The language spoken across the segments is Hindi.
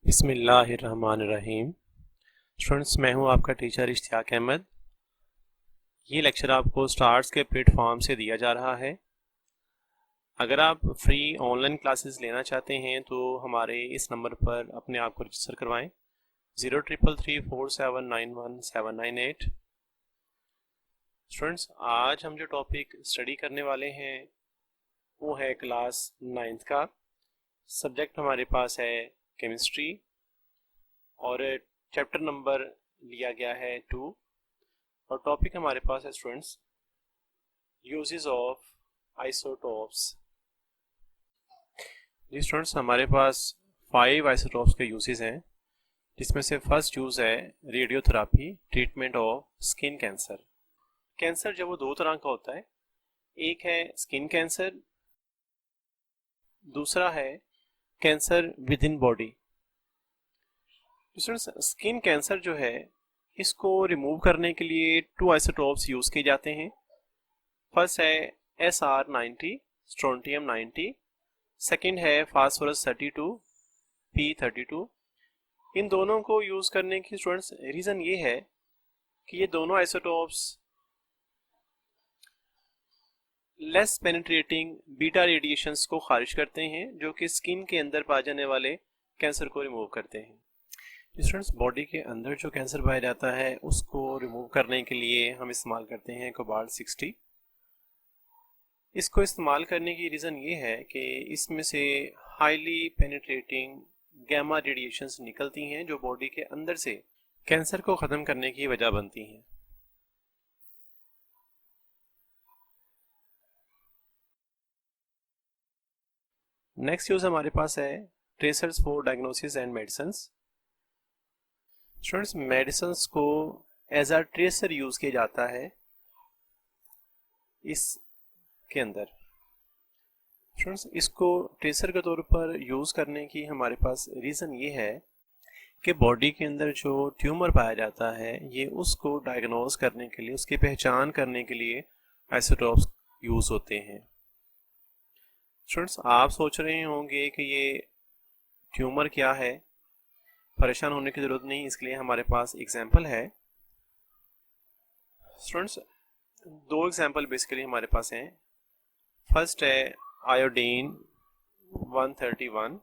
बिस्मिल्लाहिर्रहमानिर्रहीम। स्टूडेंट्स, मैं हूं आपका टीचर इश्तियाक अहमद। ये लेक्चर आपको स्टार्स के प्लेटफॉर्म से दिया जा रहा है। अगर आप फ्री ऑनलाइन क्लासेस लेना चाहते हैं तो हमारे इस नंबर पर अपने आप को रजिस्टर करवाएं 03334791 स्टूडेंट्स, आज हम जो टॉपिक स्टडी करने वाले हैं वो है क्लास 9th का। सब्जेक्ट हमारे पास है केमिस्ट्री और चैप्टर नंबर लिया गया है 2 और टॉपिक हमारे पास है स्टूडेंट्स यूजेस ऑफ आइसोटोप्स। जी स्टूडेंट्स, हमारे पास 5 आइसोटोप्स के यूजेस हैं, जिसमें से फर्स्ट यूज है radiotherapy treatment of skin cancer. Cancer जो वो दो तरह का होता है, एक है स्किन कैंसर, दूसरा है cancer with in body. Students, skin cancer जो है इसको रिमूव करने के लिए 2 आइसोटोप्स यूज किए जाते हैं। फर्स्ट है SR90 स्ट्रोंटियम 90, सेकंड है फास्फोरस 32 P32। इन दोनों को यूज करने की स्टूडेंट्स रीजन ये है कि ये दोनों isotopes less penetrating beta radiations को खारिज करते हैं, जो कि स्किन के अंदर पाए जाने वाले कैंसर को रिमूव करते हैं। स्टूडेंट्स, बॉडी के अंदर जो कैंसर पाया जाता है उसको रिमूव करने के लिए हम इस्तेमाल करते हैं कोबाल्ट 60। इसको इस्तेमाल करने की रीज़न ये है कि इसमें से हाईली पेनिट्रेटिंग गैमा रेडिएशंस निकलती हैं, जो बॉडी के अंदर से कैंसर को ख़त्म करने की वजह बनती हैं। नेक्स्ट यूज़ हमारे पास है tracers for diagnosis and medicines. Students, medicines को एज अ ट्रेसर यूज़ किया जाता है इसके अंदर। स्टूडेंट्स, इसको ट्रेसर के तौर पर यूज़ करने की हमारे पास रीज़न ये है कि बॉडी के अंदर जो ट्यूमर पाया जाता है ये उसको डायग्नोज करने के लिए, उसकी पहचान करने के लिए आइसोटोप्स यूज़ होते हैं। स्टूडेंट्स, आप सोच रहे होंगे कि ये ट्यूमर क्या है, परेशान होने की ज़रूरत नहीं, इसके लिए हमारे पास एग्जाम्पल है। स्टूडेंट्स, 2 एग्जाम्पल बेसिकली हमारे पास हैं। फर्स्ट है आयोडीन 131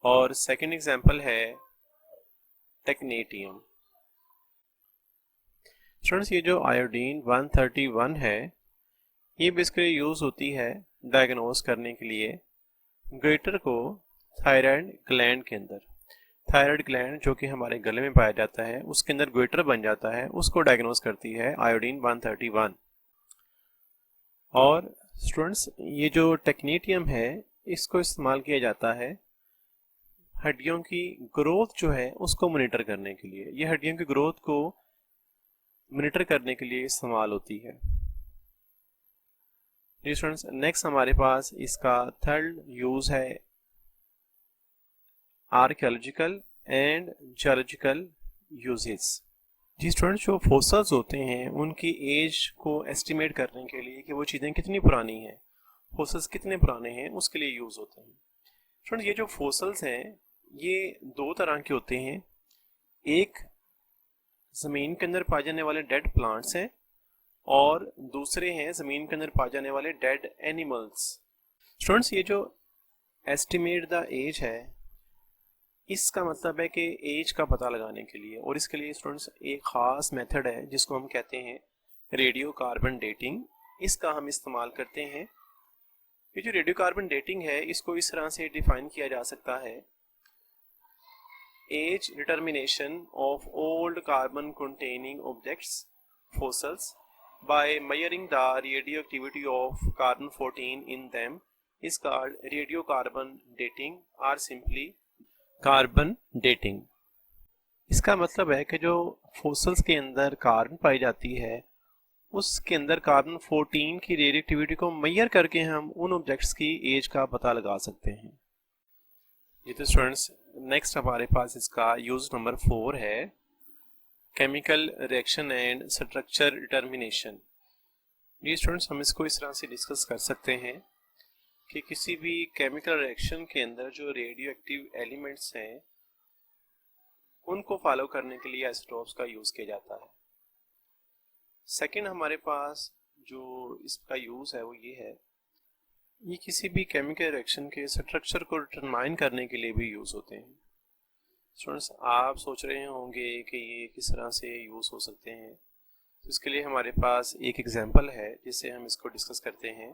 और सेकंड एग्जाम्पल है टेक्नेटियम। स्टूडेंट्स, ये जो आयोडीन 131 है ये बेसिकली यूज़ होती है डायग्नोज करने के लिए ग्वेटर को थायराइड ग्लैंड के अंदर। थायराइड ग्लैंड जो कि हमारे गले में पाया जाता है उसके अंदर ग्वेटर बन जाता है, उसको डायग्नोज करती है आयोडीन 131। और स्टूडेंट्स, ये जो टेक्नेटियम है इसको इस्तेमाल किया जाता है हड्डियों की ग्रोथ जो है उसको मॉनिटर करने के लिए। ये हड्डियों की ग्रोथ को मॉनिटर करने के लिए इस्तेमाल होती है। जी स्टूडेंट्स, नेक्स्ट हमारे पास इसका थर्ड यूज है आर्कियोलॉजिकल एंड जियोलॉजिकल यूजेस। जी स्टूडेंट्स, जो फोसल्स होते हैं उनकी एज को एस्टिमेट करने के लिए कि वो चीज़ें कितनी पुरानी हैं, फोसल्स कितने पुराने हैं, उसके लिए यूज़ होते हैं। स्टूडेंट्स, ये जो फोसल्स हैं ये 2 तरह के होते हैं। एक ज़मीन के अंदर पाए जाने वाले डेड प्लांट्स हैं और दूसरे हैं ज़मीन के अंदर पाए जाने वाले डेड एनिमल्स। स्टूडेंट्स, ये जो एस्टिमेट द एज है इसका मतलब है कि एज का पता लगाने के लिए, और इसके लिए स्टूडेंट्स एक ख़ास मेथड है जिसको हम कहते हैं रेडियो कार्बन डेटिंग। इसका हम इस्तेमाल करते हैं। ये जो रेडियो कार्बन डेटिंग है इसको इस तरह से डिफाइन किया जा सकता है: age determination of old carbon containing objects fossils by measuring the radioactivity of carbon 14 in them is called radiocarbon dating or simply carbon dating. इसका मतलब है कि जो फोसल्स के अंदर कार्बन पाई जाती है उसके अंदर कार्बन 14 की रेडियोएक्टिविटी को मेजर करके हम उन ऑब्जेक्ट्स की एज का पता लगा सकते हैं। ये तो स्टूडेंट्स, नेक्स्ट हमारे पास इसका यूज नंबर 4 है chemical reaction and structure determination. ये स्टूडेंट्स, हम इसको इस तरह से डिस्कस कर सकते हैं कि किसी भी केमिकल रिएक्शन के अंदर जो रेडियो एक्टिव एलिमेंट्स हैं उनको फॉलो करने के लिए आइसोटोप्स का यूज़ किया जाता है। सेकंड हमारे पास जो इसका यूज़ है वो ये है, ये किसी भी केमिकल रिएक्शन के स्ट्रक्चर को डिटरमाइन करने के लिए भी यूज़ होते हैं। स्टूडेंट्स, आप सोच रहे होंगे कि ये किस तरह से यूज़ हो सकते हैं, तो इसके लिए हमारे पास एक एग्जांपल है जिससे हम इसको डिस्कस करते हैं।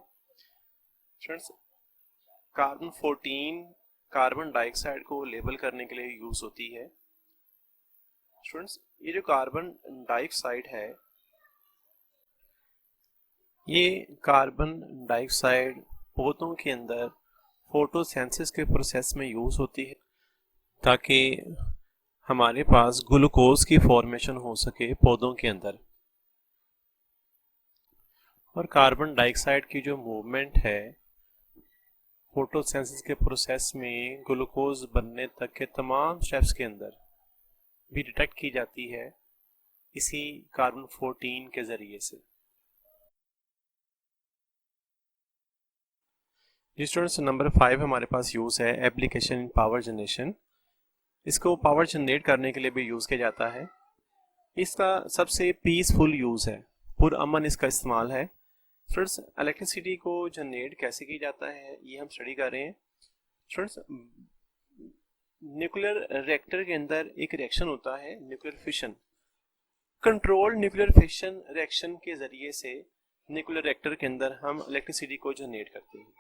स्टूडेंट्स, कार्बन 14 कार्बन डाइऑक्साइड को लेबल करने के लिए यूज़ होती है। स्टूडेंट्स, ये जो कार्बन डाइऑक्साइड है, ये कार्बन डाइऑक्साइड पौधों के अंदर फोटोसिंथेसिस के प्रोसेस में यूज़ होती है ताकि हमारे पास ग्लूकोज की फॉर्मेशन हो सके पौधों के अंदर। और कार्बन डाइऑक्साइड की जो मूवमेंट है फोटोसिंथेसिस के प्रोसेस में ग्लूकोज बनने तक के तमाम स्टेप्स के अंदर भी डिटेक्ट की जाती है इसी कार्बन 14 के ज़रिए से। जी स्टूडेंट्स, नंबर 5 हमारे पास यूज़ है एप्लीकेशन इन पावर जनरेशन। इसको पावर जनरेट करने के लिए भी यूज़ किया जाता है। इसका सबसे पीसफुल यूज़ है, पुरअमन इसका इस्तेमाल है। स्टूडेंट्स, इलेक्ट्रिसिटी को जनरेट कैसे किया जाता है ये हम स्टडी कर रहे हैं। स्टूडेंट्स, न्यूक्लियर रिएक्टर के अंदर एक रिएक्शन होता है nuclear fission. Control nuclear fission reaction के ज़रिए से न्यूक्लियर रिएक्टर के अंदर हम इलेक्ट्रिसिटी को जनरेट करते हैं।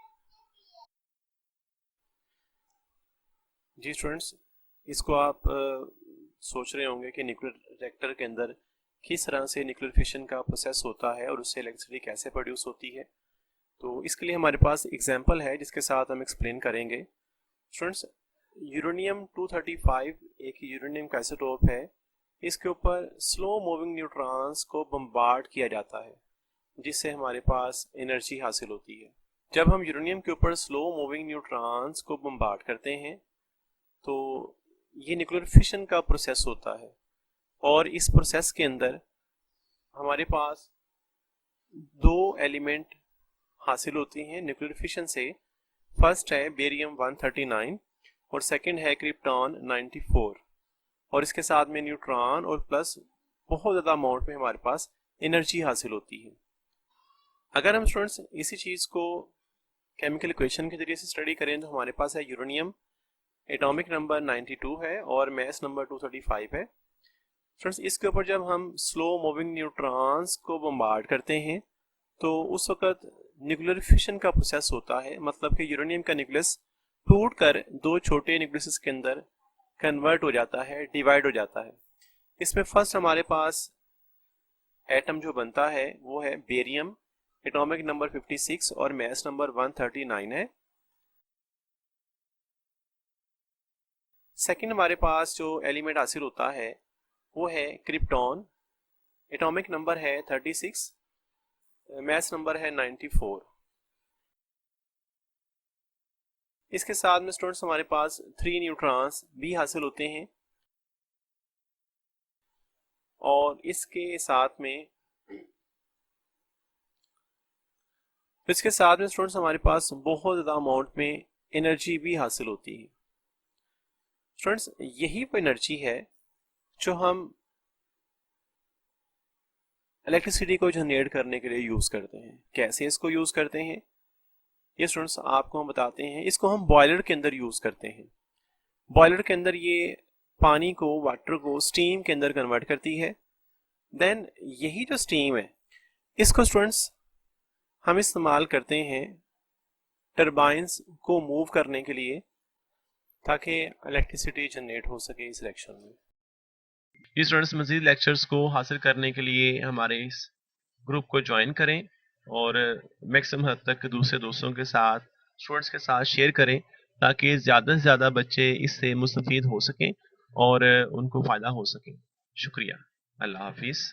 जी स्टूडेंट्स, इसको आप सोच रहे होंगे कि न्यूक्लियर रिएक्टर के अंदर किस तरह से न्यूक्लियर फिशन का प्रोसेस होता है और उससे इलेक्ट्रिसिटी कैसे प्रोड्यूस होती है। तो इसके लिए हमारे पास एग्जांपल है जिसके साथ हम एक्सप्लेन करेंगे। स्टूडेंट्स, यूरेनियम 235 एक यूरेनियम का आइसोटोप है। इसके ऊपर स्लो मूविंग न्यूट्रॉन्स को बम्बार्ड किया जाता है जिससे हमारे पास एनर्जी हासिल होती है। जब हम यूरेनियम के ऊपर स्लो मूविंग न्यूट्रॉन्स को बम्बार्ड करते हैं तो ये न्यूक्लियर फिशन का प्रोसेस होता है और इस प्रोसेस के अंदर हमारे पास दो एलिमेंट हासिल होती हैं न्यूक्लियर फिशन से। फर्स्ट है बेरियम 139 और सेकंड है क्रिप्टॉन 94, और इसके साथ में न्यूट्रॉन और प्लस बहुत ज़्यादा अमाउंट में हमारे पास एनर्जी हासिल होती है। अगर हम स्टूडेंट्स इसी चीज़ को केमिकल इक्वेशन के जरिए से स्टडी करें तो हमारे पास है यूरेनियम, एटॉमिक नंबर 92 है और मास नंबर 235 है। फ्रेंड्स, इसके ऊपर जब हम स्लो मूविंग न्यूट्रॉन्स को बम्बार्ड करते हैं तो उस वक्त न्यूक्लियर फिशन का प्रोसेस होता है, मतलब कि यूरेनियम का न्यूक्लियस टूटकर दो छोटे न्यूक्लियस के अंदर कन्वर्ट हो जाता है, डिवाइड हो जाता है। इसमें फर्स्ट हमारे पास एटम जो बनता है वो है बेरियम, एटॉमिक नंबर 56 और मास नंबर 139 है। सेकंड हमारे पास जो एलिमेंट हासिल होता है वो है क्रिप्टॉन, एटॉमिक नंबर है 36, मास नंबर है 94। इसके साथ में स्टूडेंट्स हमारे पास 3 न्यूट्रॉन्स भी हासिल होते हैं और इसके साथ में स्टूडेंट्स हमारे पास बहुत ज़्यादा अमाउंट में एनर्जी भी हासिल होती है। स्टूडेंट्स, यही वो एनर्जी है जो हम इलेक्ट्रिसिटी को जनरेट करने के लिए यूज़ करते हैं। कैसे इसको यूज़ करते हैं ये स्टूडेंट्स आपको हम बताते हैं। इसको हम बॉयलर के अंदर यूज़ करते हैं। बॉयलर के अंदर ये पानी को, वाटर को स्टीम के अंदर कन्वर्ट करती है। देन यही जो स्टीम है इसको स्टूडेंट्स हम इस्तेमाल करते हैं टरबाइंस को मूव करने के लिए ताकि इलेक्ट्रिसिटी जनरेट हो सके इस रिएक्शन में। ये स्टूडेंट्स मज़ीद लेक्चर्स को हासिल करने के लिए हमारे इस ग्रुप को ज्वाइन करें और मैक्सिमम हद तक दूसरे दोस्तों के साथ, स्टूडेंट्स के साथ शेयर करें ताकि ज़्यादा से ज़्यादा बच्चे इससे मुस्तफ़ीद हो सकें और उनको फ़ायदा हो सके। शुक्रिया। अल्लाह हाफिज़।